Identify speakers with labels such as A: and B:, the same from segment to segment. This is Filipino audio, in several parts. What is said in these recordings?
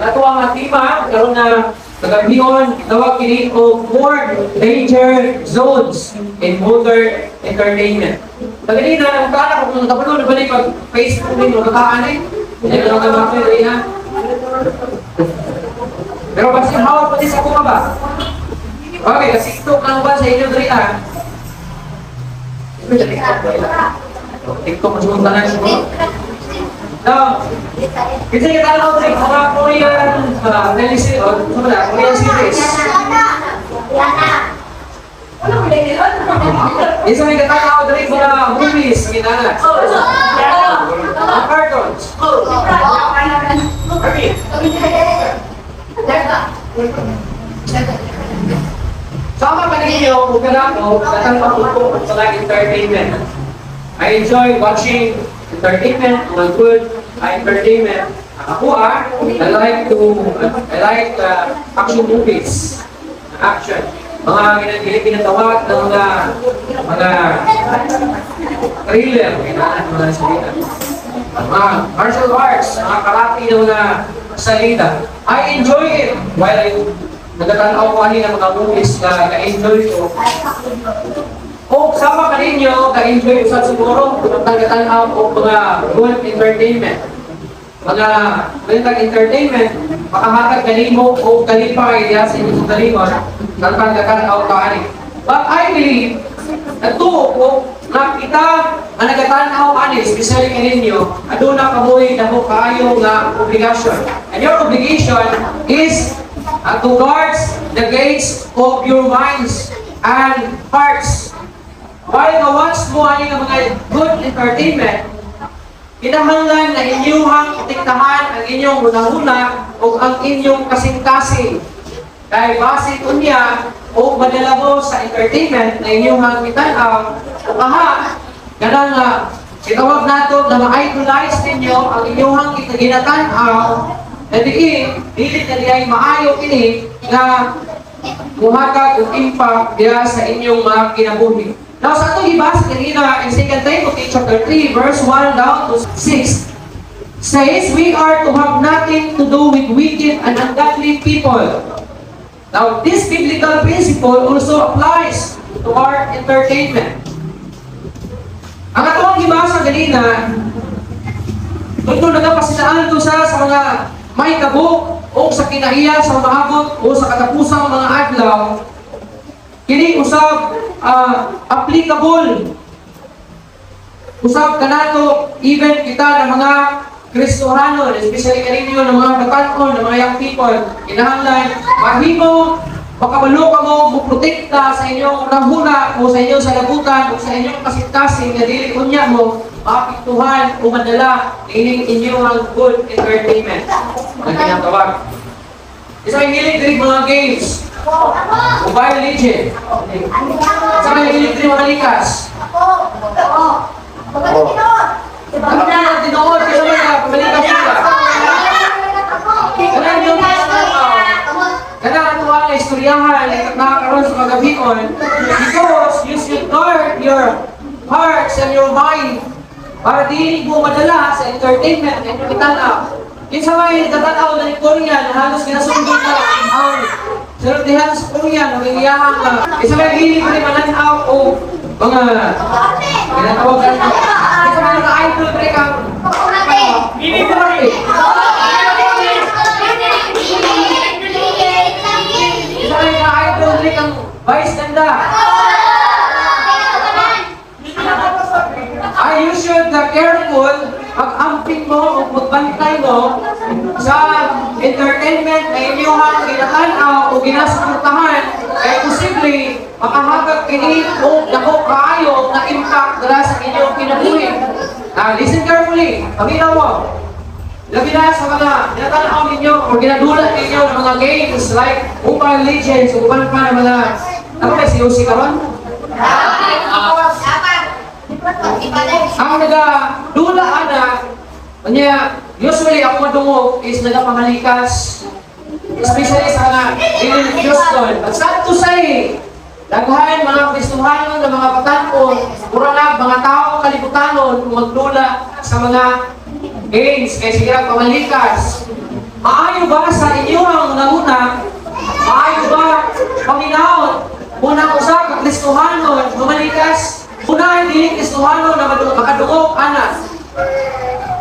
A: Nato ang tema karon na kagabion tawag kini og more danger zones in motor entertainment. Pagani na ang kana ko kung kapano ba ni pag Facebook ni mo kataan eh. Hindi ko na makita ha. Pero basta hawak pa din sa kuma ba? Okay, kasi ito ang ba sa inyo diri ah. TikTok mas mong tanan siya. Now, kasi kita lang ako sa mga Korean teleseries o Korean series. Isa may katanaw ako dali mga movies, kinala. Mga cartoons. Sama pa ninyo, kung ko, katanaw ko sa entertainment. I enjoy watching entertainment, mga good entertainment. Ako I like action movies, action. Mga ginatawag ng mga thriller, mga salita. Mga martial arts, mga karate na mga salita. I enjoy it while I nagatanaw ko kanina mga movies na na-enjoy ko. O sama ka ninyo, ka-enjoy sa siguro, magtagatan o mga good entertainment. Mga entertainment, makahatag kanimo o kalipay diya sa inyong kalimon, nagtagatan o kaani. But I believe, natuo ko, na kita, ang nagatanaw ani, especially kaninyo, aduna kamoy na mo kayo nga obligasyon. And your obligation is to guard the gates of your minds and hearts. While ka-watch mo ang mga good entertainment, kinahanglan na inyong itiktahan ang inyong huna-huna o ang inyong kasing-kasing. Dahil base ko niya o madala mo sa entertainment na inyong itanaw o ganang itawag nato na ma-idolize ninyo ang inyong ginatanaw na dilit na diay maayo ini na muhatag o impact diya sa inyong mga kinabuhi. Now, sa itong ibasa kanina in 2 Timothy chapter 3, verse 1 down to 6, says, we are to have nothing to do with wicked and ungodly people. Now, this biblical principle also applies to our entertainment. Ang atong ibasa kanina, ito nagapasilaan ito sa mga may kabuk o sa kinaiya sa mahabot o sa katapusang mga adlaw. Kini usab applicable. Usab kanato even kita ng mga Kristohanon, especially kaninyo ng mga batanon, ng mga young people, kinahanglan mahimo makabalo ka mo muprotekta sa inyong nahuna o sa inyong salabutan o sa inyong kasing-kasing na dili unya mo maapektuhan o madala ining inyong good entertainment na kinatawag. Isa may hilig diri mga games. Mobile Legend. Sa may hilig diri mga likas. Ano na tinood kasi mga pamalikas nila. Ganun yung ganun ang tuwa na istoryahan na nakakaroon sa kagabion because you should guard your hearts and your mind para di mo madala sa entertainment and yung itanaw. Yung sa may tatanaw na ni Korean na halos kinasundot na ang sinuntihan sa Korean ang iyahang isa may hilig rin mananaw o mga ginatawag na isa may naka-idol rin kang hindi mo rin isa may naka-idol rin kang vice ganda. You should careful pag-amping mo o magbantay mo sa entertainment na inyong ginatanaw o ginasuportahan kaya posible makahatag kini o dako kaayo na impact dala sa inyong kinabuhi. Listen carefully, paminaw mo. Labi na sa mga ginatanaw ninyo o ginadulat ninyo ng mga games like Mobile Legends o kuban pa ng mga ano ba si Yossi karon? Ang nagadula kanya, usually ako madungog is nagapamalikas, especially sa mga Houston. But sad to say, daghan mga Kristohanon na mga patanon, pura na mga tao kalibutanon kung magdula sa mga games, kaya sige pamalikas. Maayo ba paminaon, unang usa ka Kristohanon, lumalikas, una hindi Kristohanon na makadungog anas.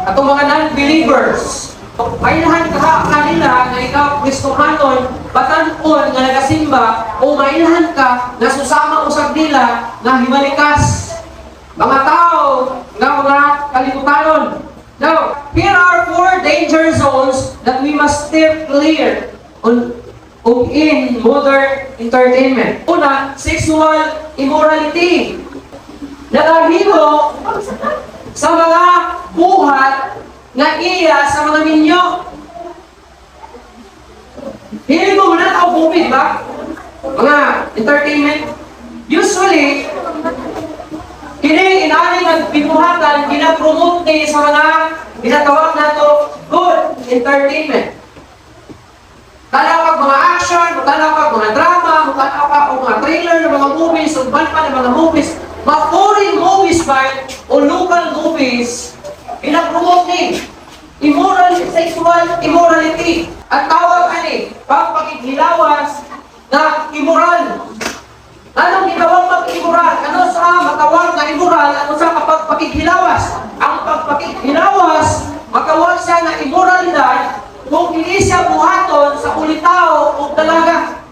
A: Atong mga non-believers, mailhan ka kanila na ikaw Kristohanon, batan-on nga nagasimba, o mailhan ka na susama usab nila na himalikas. Mga tao nga mga kalibutanon. Now, here are 4 danger zones that we must steer clear in modern entertainment. Una, sexual immorality. Nagahimo sa mga buhat na iya sa mga ninyo. Hindi mo muna ako bumid ba? Mga entertainment. Usually, kini inaani ng binuhatan, ginapromote ni sa mga ginatawag na to good entertainment. Talawag mga action, talawag mga drama, talawag mga trailer ng mga movies, uban pa ng mga movies, mga foreign movies ba o local movies, ginapromote ni immoral, sexual immorality. At tawag ani, pagpakighilawas na immoral. Anong ginawang pag-immoral? Ano sa matawag na immoral? Ano sa pagpakighilawas? Ang pagpakighilawas, matawag siya na immoralidad kung hindi siya buhaton sa ulitaw o dalaga.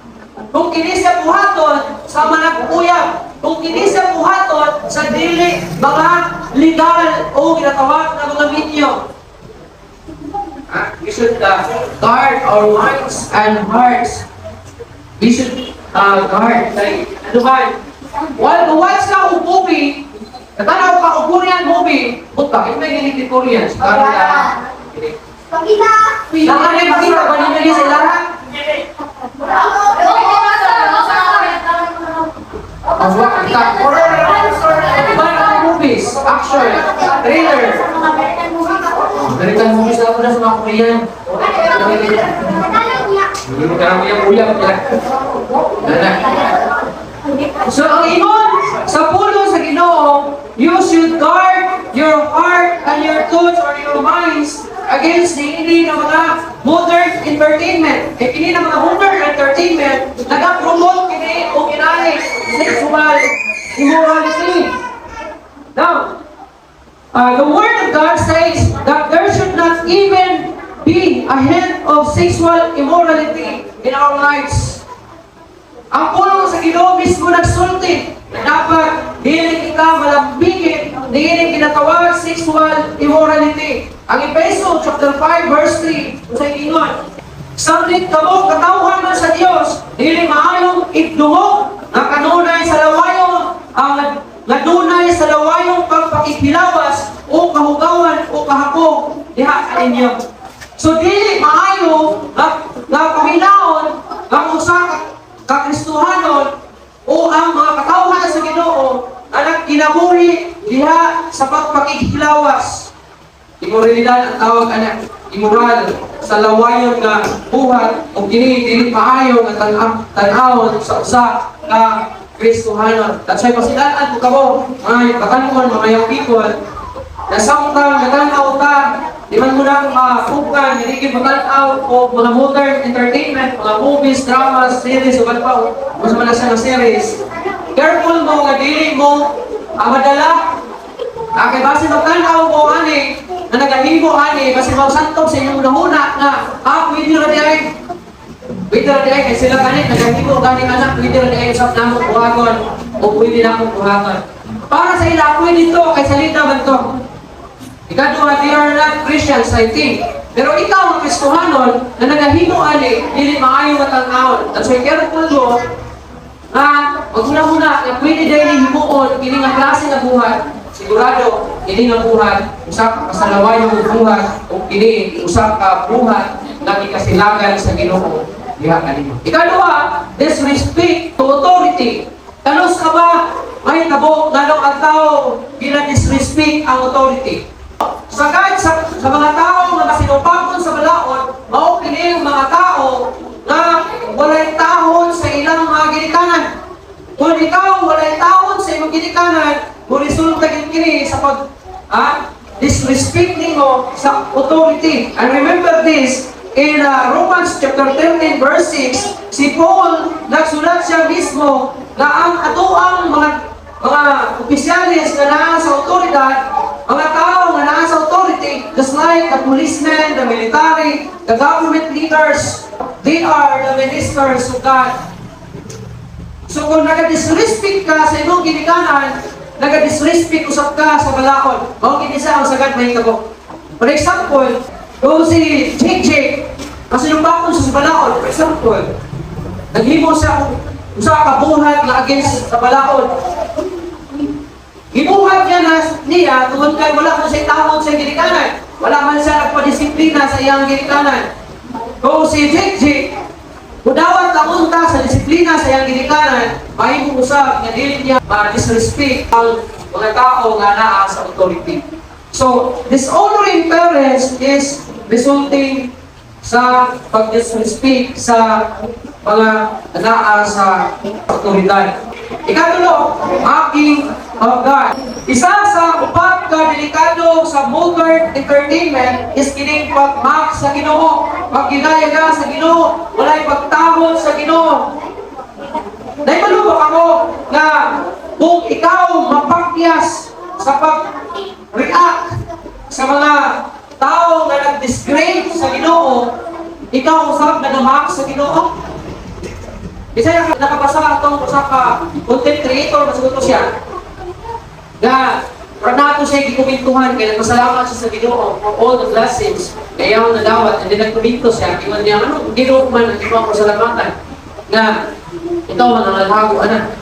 A: Kung hindi siya buhaton sa manag-uyab. Kung hindi siya buhaton sa dili mga legal o ginatawag na mga minyo. We should guard our minds and hearts. We should guard. Ano ba? Watch ka o movie, natanaw ka o Korean movie, puta, ito may niliti Korean.
B: Pakita!
A: Nakanya pakita ba ninyo sa lahat? Mga movies, action, trailer. American movies lang na sa mga Korean. Hindi mo ka naman yung uyab niya. So ang imon sa pulo sa Ginoo, you should guard your heart and your thoughts or your minds against the hindi ng mga modern entertainment. E kini ng mga modern entertainment, nag-promote kini o kinali sexual immorality. Now, the Word of God says that there should not even be a hint of sexual immorality in our lives. Ang puno sa Ginoo mismo nagsulti na dapat dili kita malambigit, dili ginatawag sexual immorality. Ang Efeso chapter 5 verse 3 sa ingon, samlit kamo katawhan man sa Dios, dili maayong igdungog nga kanunay sa lawayong ngadunay sa lawayong pagpakikilawas o kahugawan o kahapog diha kaninyo. So dili maayo nga paminaon nga usa ka Kristohanon o ang mga katawhan sa Ginoo na kinabuhi diha sa pagpakikilawas. Immoralidad ang tawag anak, immoral sa lawayon nga buhat o dili maayo nga tan-awon sa usa ka Kristohanon. That's why pasilaan ko kamo mga katanon, mga young people, na samtang natanaw ta, di man mo na mapukan, hindi matanaw o mga modern entertainment, mga movies, dramas, series, o ba pa, o sa mga siya na series. Careful mo nga dili mo madala. Kay base magtanaw mo ani, na nagahimo ani, base magsantog sa inyong nahuna na, pwede na di ay. Pwede na di ay, kasi sila kanit, nagahimo ganing anak, pwede na di ay usap na mo buhagon, o pwede na mo buhagon. Para sa ila, pwede ito, kay salita ba ito? Ikaduha, they are not Christians, I think. Pero ikaw, ang Kristohanon, na nagahimo ani, dili maayo matang-aon. That's why careful mo, magmuna-muna, na pwede dahil himuon, kini nga klase nga buhat, sigurado, kini nga buhat, usap ka kasalawayo ng buhat, o kini, usap ka buhat, na ikasilagan sa Ginoo. Diha kanino. Ikaduha, disrespect to authority. Kanos ka ba, may tabo, nanong ang tao, gina-disrespect ang authority. Sagad sa mga tao na masinupakon sa balaod, mao kini mga tao na walay tahon sa ilang mga ginikanan. Kung ikaw walay tahon sa imong ginikanan, mo resulta kini sa disrespect nimo sa authority. And remember this, in Romans chapter 13 verse 6, si Paul nagsulat siya mismo na ang atoang mga opisyalis na naa sa otoridad, mga tao na naa sa authority, just like the policemen, the military, the government leaders, they are the ministers of God. So kung nag-disrespect ka sa imong ginikanan, nag-disrespect usap ka sa balaod, mao gid sa ang sagad mahitabo. For example, kung si JJ, kasi nung bakon sa balaod, for example, naghimo siya usa ka buhat na against sa balaod. Gibuhat niya tungod kay wala man siya tawon sa ginikanan. Wala man siya nagpadisiplina sa iyang ginikanan. Kung si JJ, kudawat lang unta sa disiplina sa iyang ginikanan, mahimong usab nga dili niya ma-disrespect ang mga tao nga naa sa authority. So, dishonoring parents is resulting sa pag-disrespect sa mga naa sa otoridad. Ikatulo, mocking of God. Isa sa upat ka delikado sa modern entertainment is kining pag-mock sa Ginoo, pagginaya sa Ginoo, walay pagtahon sa Ginoo. Naimalubak ako na kung ikaw mapakyas sa pag-react sa mga tao na nag-disgrace sa Ginoo, ikaw usap na namak sa Ginoo. Isa yung nakapasa itong usa ka content creator na sagot ko siya na nato siya gikumintuhan kaya nagpasalamat siya sa Ginoo for all the blessings na iyaw na dawat, and then nagkuminto siya iwan niya, ano, Ginoo man ang iyong pasalamatan na ito man ang lalhago, anak.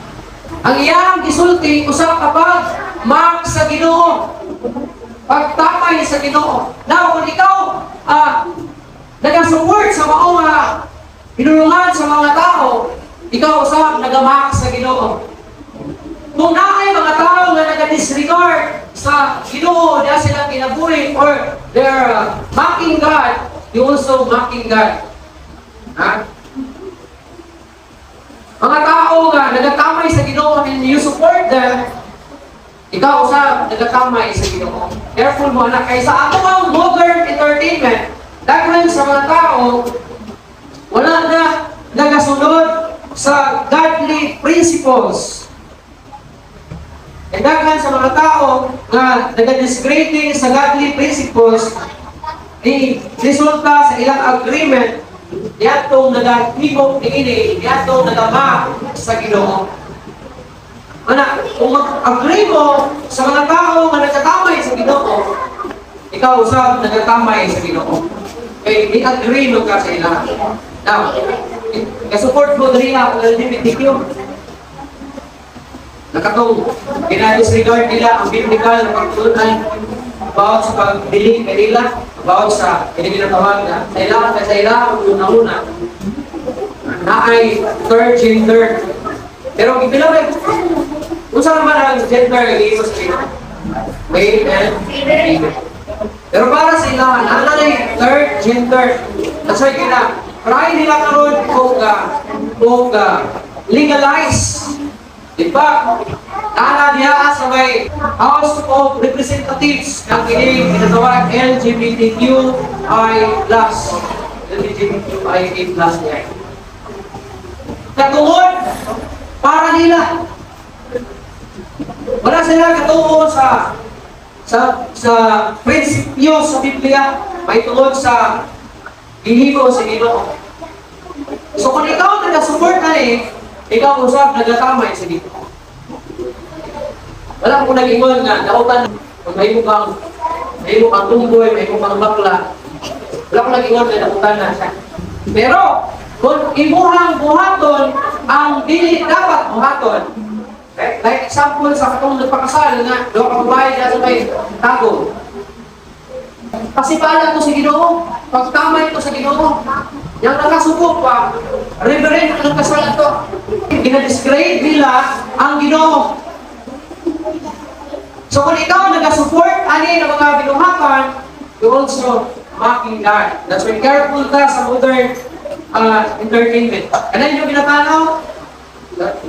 A: Ang iyang gisulti usap kapag mark sa Ginoo, pagtamay sa Ginoo. Now, kung ikaw nag-support sa mga pinulungan sa mga tao, ikaw usap nagamak sa Ginoo. Kung naay mga tao na nag-disregard sa Ginoo dahil silang kinabuhi or they're mocking God, you also mocking God. Ha? Mga tao nga nagatamay sa Ginoo and you support them, ikaw usap nagatamay sa Ginoo. Careful mo anak, kay sa ato ang modern entertainment, dahil sa mga tao, wala na nagasunod sa godly principles. E dahil sa mga tao na nagadisgrading sa godly principles, di resulta sa ilang agreement, yatong nagahibok ni ini, yatong nagama sa Ginoo. Anak, kung mag-agree mo sa mga tao na nagkatamay sa Ginoo, ikaw usap nagkatamay sa Ginoo. Kaya i-agree mo ka sa ilang. Now, support mo dali ang LGBTQ. Nakatong, ginadisregard nila ang biblical na pagtulunan about sa pagdilig kanila, about sa kinikinatawag na sa ilang at sa ilang una-una na ay third gender. Pero ipilang kung saan naman ang gender ay sa Pilipinas? Male and female. Pero para sa ilang, ano na yung third gender? Nasay nila, try nila karoon kung legalize. Diba? Nana niya sa may House of Representatives ng kinatawag LGBTQI+. LGBTQIA+ niya. Katungod, para nila. Wala sila katungod sa prinsipyo sa Biblia, may tungod sa hinigo sa Ginoo. So kung ikaw nag-support na ikaw usap nagatamay sa Ginoo. Wala ko nag-ingon nga, nautan, kung may mo kang tumboy, may mo kang bakla, wala ko nag-ingon nga nautan na siya. Pero, kung imuhang buhaton, ang dili dapat buhaton, like example sa katong nagpakasal na doon ka babae na sa may tago. Pasipalan ko sa Ginoo, pagtamay ko sa Ginoo. Yang nakasuko pa, reverend ang kasal ito. Ginadisgrade nila ang Ginoo. So kung ikaw nag-support ani ng mga binuhakan, you also mocking God. That's why careful ka sa modern entertainment. Kanan yung pinatanaw,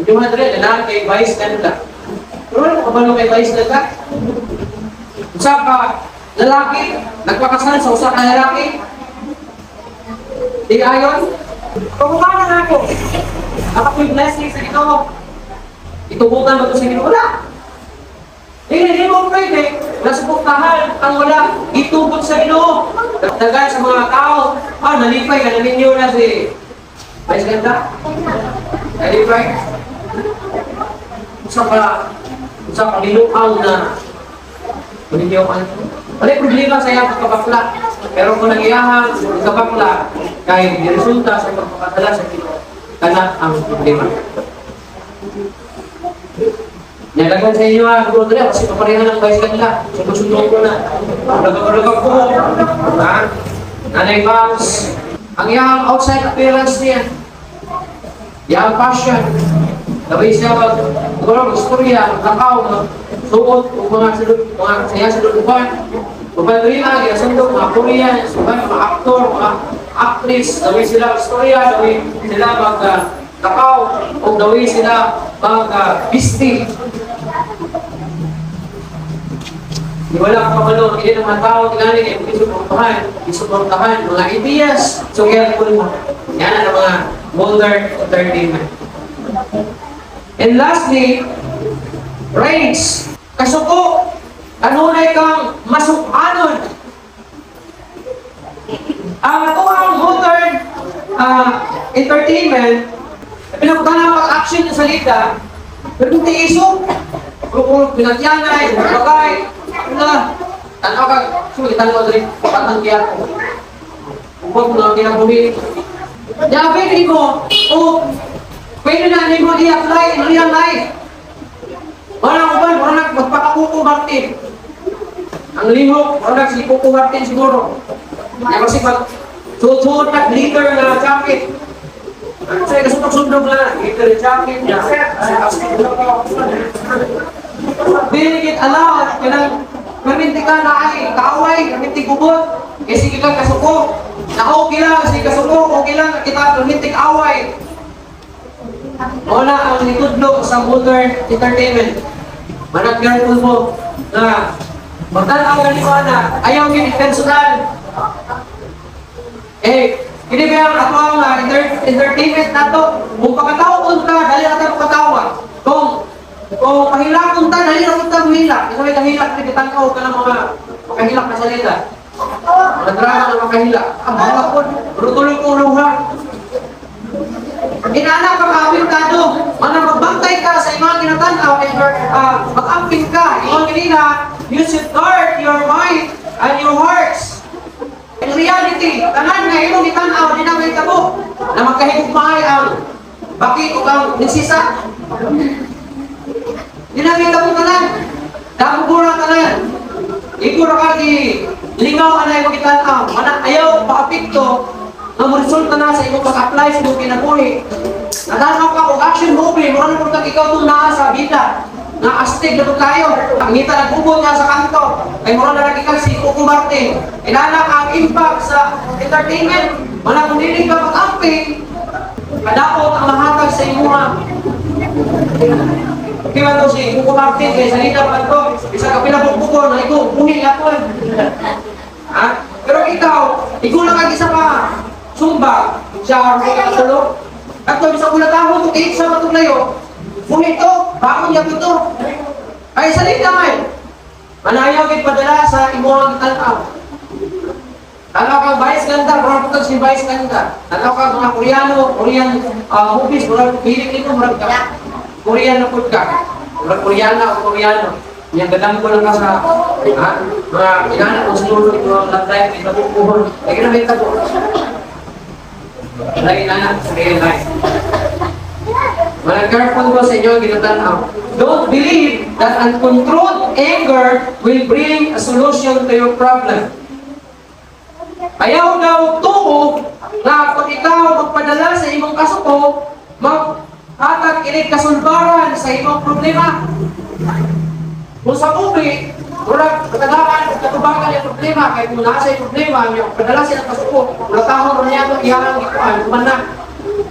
A: yung hadre, lalaki kay vice ganda. Pero ano kabalo kay vice ganda? Usa ka lalaki, nagpakasal sa usa ka lalaki. Di ayon? Pagbuka na ako. Ako'y blessing sa Ginoo. Itubukan ba ito sa Ginoo? Wala. Hindi mo pwede. Nasuportahan ang wala. Itubot sa Ginoo. Dagan sa mga tao. Nalipay ka. Naminyo na si Vice Ganda. Nalipay. Usap ang linukaw na maninyo ka. Wala problema sa iyang pagkabakla. Pero kung nag-iyahan, pagkabakla, kahit di resulta sa pagkakadala sa Ginoo, kana ang problema. Nalagan sa inyo guru na kasi paparehan ng vice kanila. Sundong ko na. Nagagagag ko. Nanay Banks. Ang iyang outside appearance niya. Iyang passion. Labay siya mag-istorya, magkakaw, suot, mga saya sa luluban. Mabalawin lang, ginasundok, mga Korean, mga aktor, mga actress, gawin sila istorya, gawin sila mag-takaw, o gawin sila mag-bisti. Di wala ka pamalo, hindi ng mga tao, tingnan niya, isuportahan, mga ideas, so careful mo. Yan ang mga modern entertainment. And lastly, range. Kasuko, kanunay kang masukanon. Ang ito ang modern entertainment, pinagkana mag-action sa salita, pero kung tiiso, kung pinagyanay, bagay, tanaw ka, sulit tanaw rin, patanggihan ko. Huwag mo lang kinabumi. Diyabi mo, pwede na mo i-apply in real life. Walang uban, magpakakuko Martin. Ang lihok, walang si Kuko Martin siguro. Kasi pag suot na glitter na jacket, saya kasundog na, glitter na jacket, binigit allowed, perminti ka na ay kaaway, perminti gubot, sige ka kasuko, okay lang, sige kasuko, okay lang, kita perminti kaaway. Wala ang litudlo sa modern entertainment. Manag-careful mo na magtanaw ka nito na ayaw yung personal. Hindi ba yung ako ang entertainment na to? Kung pakatawag ka, dali na tayo pakatawag. Kung pahilakon ka, dali na tayo mahilak. Isa may kahilak, nagkatangkaw ka ng mga makahilak na salita. Mga drama na makahilak. Mga po, rutulong-tulong ha. Inaanak ka kapintado, magbantay ka sa mga ginatanaw, mag-amping ka. Iyong kanina, you should guard your mind and your hearts. In reality, tanan nga iyong itanaw, di na may tabo, na magkahigugmahay ang bakit o kang nagsisa. Di na may tabo tanan, damugura tanan. Igura ka lingaw anay mo itanaw, ayaw paapikto, na resulta na sa iyong pag-apply sa iyong kinabuhi. Nadanaw ka kung action movie, mura na kung ikaw itong naa sa vida. Na astig na ito tayo. Ang ngita nagbubot nga sa kanto. Ay mura na nagkikal si Kuko Martin. Inanak ang impact sa entertainment. Wala kung hindi ka mag-amping, kadapot ang mahatag sa iyong mga. Kaya ito si Kuko Martin, kaya salita pa ito. Isa ka pinabukbuko na ikaw, buhi nga ito. Pero ikaw lang ang isa pa. Sumba, siya ang tulog. At kung isang bulatahon, kung sa matuglayo, ito, bakon niya ito. Ay, salita man. Manayagin padala sa imuang tanaw. Tanaw kang Vice Ganda, murag putag si Vice Ganda. Tanaw kang mga Korean movies, murag hilig nito, murag Korean na food ka. Murag Koreana o Koreano. Yang gadang ko lang ka sa mga inanak kong sinulog ito ang latay, ito ang bukuhon. Ay, kinamita ko. Lagi na sa real life. Careful ko sa inyo ang ginatanaw. Don't believe that uncontrolled anger will bring a solution to your problem. Ayaw daw tuo na kung ikaw magpadala sa imong kasuko, maghatag kinig kasulbaran sa imong problema. Kung sa movie, murag katagakan, katubakan yung problema, kahit kung nasa yung problema, yung padala siya ng kasuko, natahon rin niya ito, iharang ikuan, kumanak.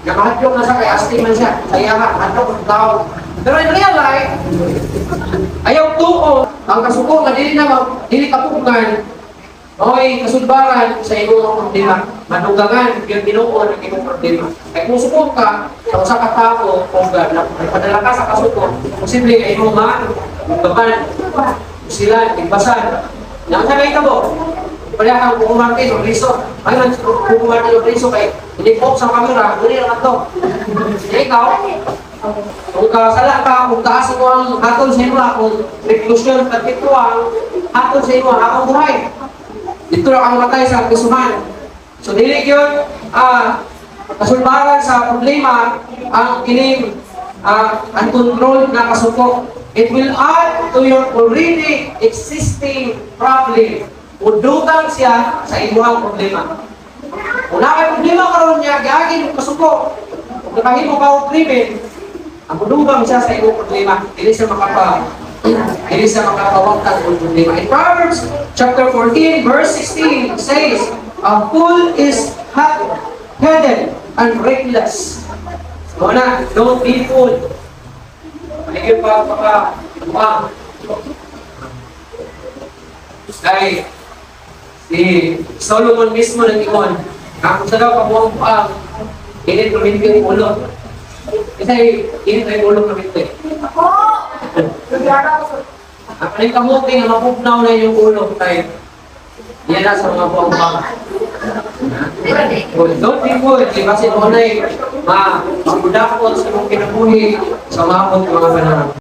A: Nakahadyong na sa kay Asti man siya, sayahan, hadyong ng tao. Pero in real life, ayaw tuo, ang kasuko, dili kapugan, Oy, kasulbaran sa imong problema. Madugangan yung Ginoo ng imong problema. Kay kung subok ka sa usa ka tawo o nagpadala ka sa kasuko, posible kay imong madugangan sila igbasan. Nang sabay ka mo. Pala kang kukumarte o riso. Ayun, kukumarte o riso kay inipok sa kamera, uli lang ito. Ikaw, kung kasala ka, kung taas mo ang hatol sa imo, kung reklusyon, pagkituang, hatol sa imo, akong buhay. Dito lang ang matay sa kasuhan. So, dili yun, kasulbaran sa problema, ang kining, uncontrolled na kasuko. It will add to your already existing problem. Udugang siya sa imuhang problema. Kung na problema karon niya, giagin mo kasuko. Kung nakahimo ka o krimen, ang udugang siya sa imong problema, hindi siya makapawagtang ng problema. In Proverbs chapter 14, verse 16 says, a fool is hot-headed and reckless. So na, don't be fool. Maligyan pa, Kaya, si Solomon mismo nag-iwan, kung sa daw pamuang init kuminti yung ulo. Kasi init ay ulo kuminti. Ang kaling kamuti na mapugnaw na yung ulo tayo. Yan na sa mga buwang-buwang. Don't be fooled, kasi noon ay mabudakot sa mga kinabuhi sa mga panahon.